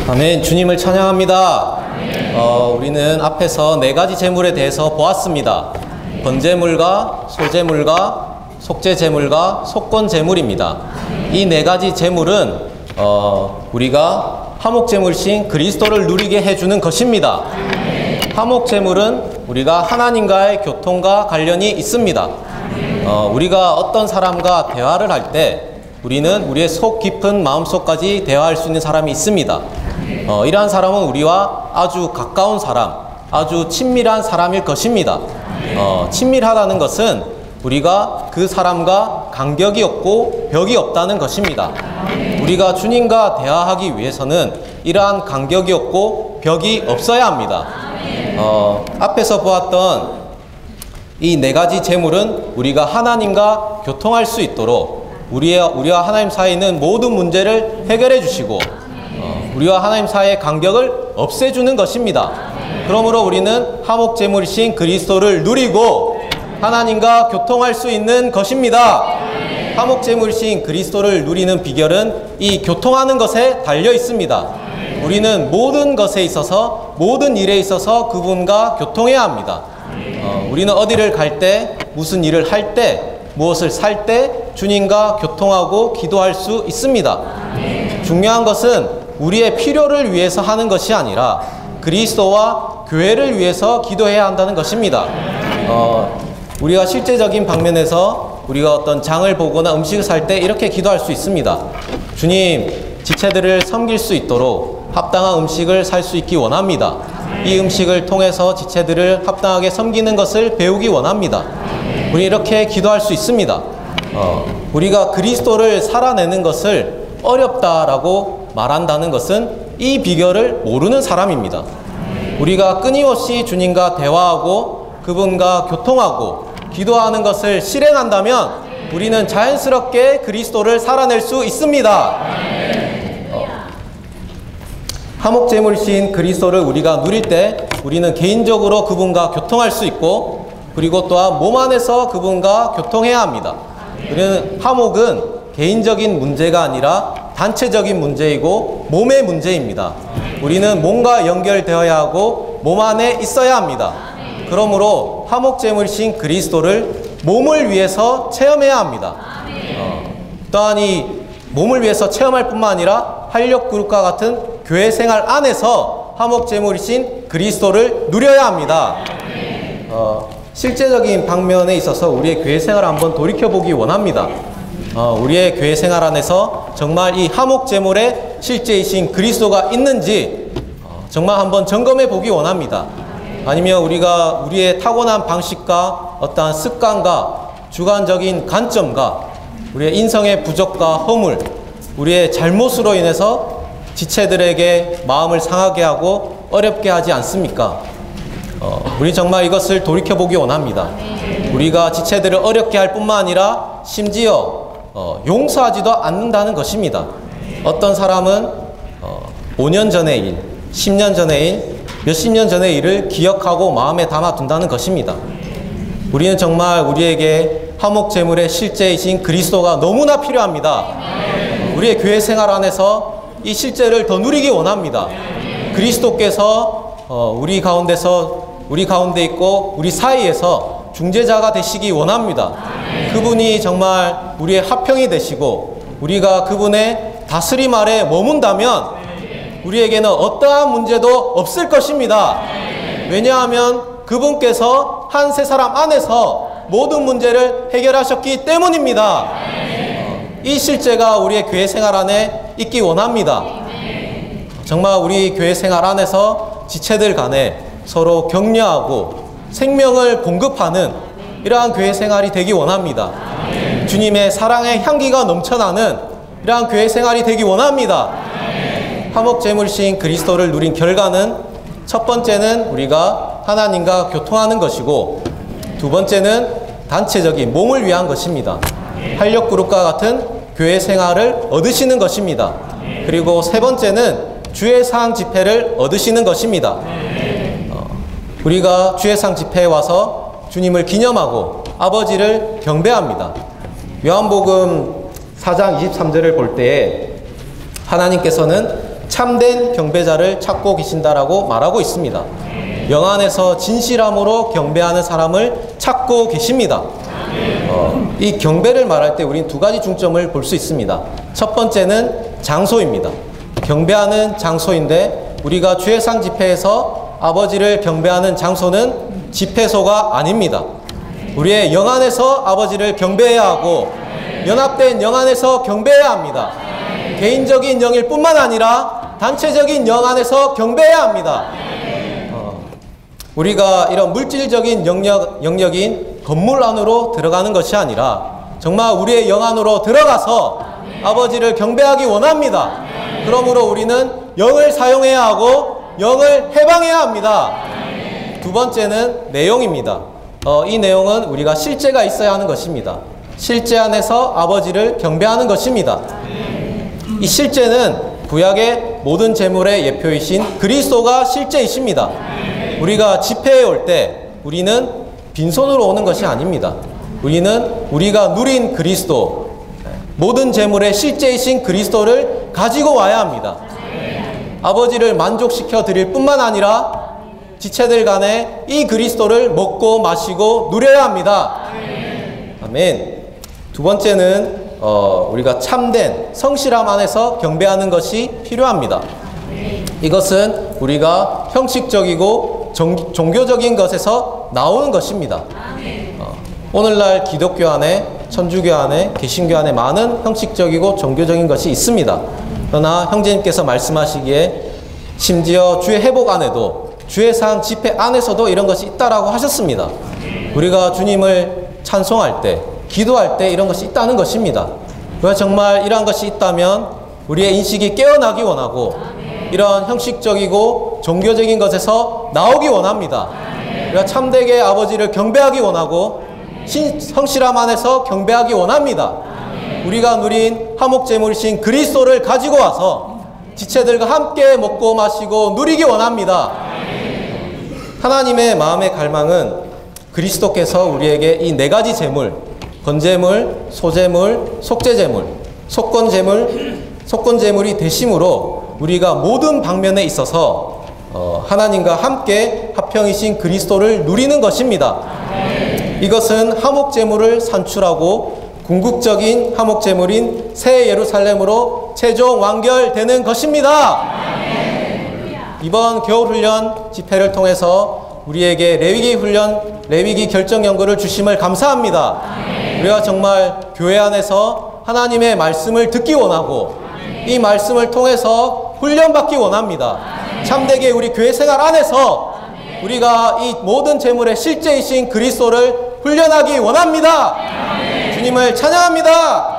아멘. 주님을 찬양합니다. 우리는 앞에서 네 가지 제물에 대해서 보았습니다. 번제물과 소제물과 속죄제물과 속건제물입니다. 이 네 가지 제물은 우리가 화목제물신 그리스도를 누리게 해주는 것입니다. 화목제물은 우리가 하나님과의 교통과 관련이 있습니다. 우리가 어떤 사람과 대화를 할 때 우리는 우리의 속 깊은 마음속까지 대화할 수 있는 사람이 있습니다. 이러한 사람은 우리와 아주 가까운 사람, 아주 친밀한 사람일 것입니다. 친밀하다는 것은 우리가 그 사람과 간격이 없고 벽이 없다는 것입니다. 우리가 주님과 대화하기 위해서는 이러한 간격이 없고 벽이 없어야 합니다. 앞에서 보았던 이 네 가지 제물은 우리가 하나님과 교통할 수 있도록 우리와 하나님 사이에 있는 모든 문제를 해결해 주시고 우리와 하나님 사이의 간격을 없애주는 것입니다. 그러므로 우리는 화목제물이신 그리스도를 누리고 하나님과 교통할 수 있는 것입니다. 화목제물이신 그리스도를 누리는 비결은 이 교통하는 것에 달려 있습니다. 우리는 모든 것에 있어서, 모든 일에 있어서 그분과 교통해야 합니다. 우리는 어디를 갈 때, 무슨 일을 할 때, 무엇을 살 때 주님과 교통하고 기도할 수 있습니다. 중요한 것은 우리의 필요를 위해서 하는 것이 아니라 그리스도와 교회를 위해서 기도해야 한다는 것입니다. 우리가 실제적인 방면에서 우리가 어떤 장을 보거나 음식을 살 때 이렇게 기도할 수 있습니다. 주님, 지체들을 섬길 수 있도록 합당한 음식을 살 수 있기 원합니다. 이 음식을 통해서 지체들을 합당하게 섬기는 것을 배우기 원합니다. 우리 이렇게 기도할 수 있습니다. 우리가 그리스도를 살아내는 것을 어렵다라고 말한다는 것은 이 비결을 모르는 사람입니다. 우리가 끊임없이 주님과 대화하고 그분과 교통하고 기도하는 것을 실행한다면 우리는 자연스럽게 그리스도를 살아낼 수 있습니다. 화목제물이신 그리스도를 우리가 누릴 때 우리는 개인적으로 그분과 교통할 수 있고 그리고 또한 몸 안에서 그분과 교통해야 합니다. 우리는 화목은 개인적인 문제가 아니라 단체적인 문제이고 몸의 문제입니다. 우리는 몸과 연결되어야 하고 몸 안에 있어야 합니다. 그러므로 화목제물이신 그리스도를 몸을 위해서 체험해야 합니다. 또한 이 몸을 위해서 체험할 뿐만 아니라 활력그룹과 같은 교회 생활 안에서 화목제물이신 그리스도를 누려야 합니다. 실제적인 방면에 있어서 우리의 교회 생활을 한번 돌이켜보기 원합니다. 우리의 교회 생활 안에서 정말 이 화목제물의 실제이신 그리스도가 있는지 정말 한번 점검해 보기 원합니다. 아니면 우리가 우리의 타고난 방식과 어떠한 습관과 주관적인 관점과 우리의 인성의 부족과 허물, 우리의 잘못으로 인해서 지체들에게 마음을 상하게 하고 어렵게 하지 않습니까? 우리 정말 이것을 돌이켜보기 원합니다. 우리가 지체들을 어렵게 할 뿐만 아니라 심지어 용서하지도 않는다는 것입니다. 어떤 사람은 5년 전의 일, 10년 전의 일, 몇십 년 전의 일을 기억하고 마음에 담아둔다는 것입니다. 우리는 정말 우리에게 화목제물의 실제이신 그리스도가 너무나 필요합니다. 우리의 교회 생활 안에서 이 실제를 더 누리기 원합니다. 그리스도께서 우리 가운데 있고 우리 사이에서 중재자가 되시기 원합니다. 그분이 정말 우리의 화평이 되시고 우리가 그분의 다스림 아래 머문다면 우리에게는 어떠한 문제도 없을 것입니다. 왜냐하면 그분께서 한 세 사람 안에서 모든 문제를 해결하셨기 때문입니다. 이 실제가 우리의 교회 생활 안에 있기 원합니다. 정말 우리 교회 생활 안에서 지체들 간에 서로 격려하고 생명을 공급하는 이러한 교회 생활이 되기 원합니다. 주님의 사랑의 향기가 넘쳐나는 이러한 교회 생활이 되기 원합니다. 화목제물이신 그리스도를 누린 결과는 첫 번째는 우리가 하나님과 교통하는 것이고 두 번째는 단체적인 몸을 위한 것입니다. 활력그룹과 같은 교회 생활을 얻으시는 것입니다. 그리고 세 번째는 주의사항 집회를 얻으시는 것입니다. 우리가 주의사항 집회에 와서 주님을 기념하고 아버지를 경배합니다. 요한복음 4장 23절을 볼 때에 하나님께서는 참된 경배자를 찾고 계신다라고 말하고 있습니다. 영 안에서 진실함으로 경배하는 사람을 찾고 계십니다. 이 경배를 말할 때 우리는 두 가지 중점을 볼 수 있습니다. 첫 번째는 장소입니다. 경배하는 장소인데 우리가 주회상 집회에서 아버지를 경배하는 장소는 집회소가 아닙니다. 우리의 영 안에서 아버지를 경배해야 하고 연합된 영 안에서 경배해야 합니다. 개인적인 영일 뿐만 아니라 단체적인 영 안에서 경배해야 합니다. 우리가 이런 물질적인 영역인 건물 안으로 들어가는 것이 아니라 정말 우리의 영 안으로 들어가서 아버지를 경배하기 원합니다. 그러므로 우리는 영을 사용해야 하고 영을 해방해야 합니다. 두 번째는 내용입니다. 이 내용은 우리가 실제가 있어야 하는 것입니다. 실제 안에서 아버지를 경배하는 것입니다. 이 실제는 구약의 모든 제물의 예표이신 그리스도가 실제이십니다. 우리가 집회에 올 때 우리는 빈손으로 오는 것이 아닙니다. 우리가 누린 그리스도, 모든 제물의 실제이신 그리스도를 가지고 와야 합니다. 아버지를 만족시켜 드릴 뿐만 아니라 지체들 간에 이 그리스도를 먹고 마시고 누려야 합니다. 아멘. 두 번째는 우리가 참된 성실함 안에서 경배하는 것이 필요합니다. 이것은 우리가 형식적이고 종교적인 것에서 나오는 것입니다. 오늘날 기독교 안에, 천주교 안에, 개신교 안에 많은 형식적이고 종교적인 것이 있습니다. 그러나 형제님께서 말씀하시기에 심지어 주의 회복 안에도, 주회상 집회 안에서도 이런 것이 있다라고 하셨습니다. 우리가 주님을 찬송할 때, 기도할 때 이런 것이 있다는 것입니다. 우리가 정말 이러한 것이 있다면 우리의 인식이 깨어나기 원하고 이런 형식적이고 종교적인 것에서 나오기 원합니다. 우리가 참되게 아버지를 경배하기 원하고 성실함 안에서 경배하기 원합니다. 우리가 누린 화목제물이신 그리스도를 가지고 와서 지체들과 함께 먹고 마시고 누리기 원합니다. 하나님의 마음의 갈망은 그리스도께서 우리에게 이 네 가지 제물, 번제물, 소제물, 속죄제물, 속건제물이 되심으로 우리가 모든 방면에 있어서 하나님과 함께 합형이신 그리스도를 누리는 것입니다. 이것은 화목제물을 산출하고 궁극적인 화목제물인 새 예루살렘으로 최종 완결되는 것입니다. 이번 겨울훈련 집회를 통해서 우리에게 레위기 결정연구를 주심을 감사합니다. 우리가 정말 교회 안에서 하나님의 말씀을 듣기 원하고 이 말씀을 통해서 훈련받기 원합니다. 참되게 우리 교회 생활 안에서 우리가 이 모든 제물의 실제이신 그리스도를 훈련하기 원합니다. 주님을 찬양합니다.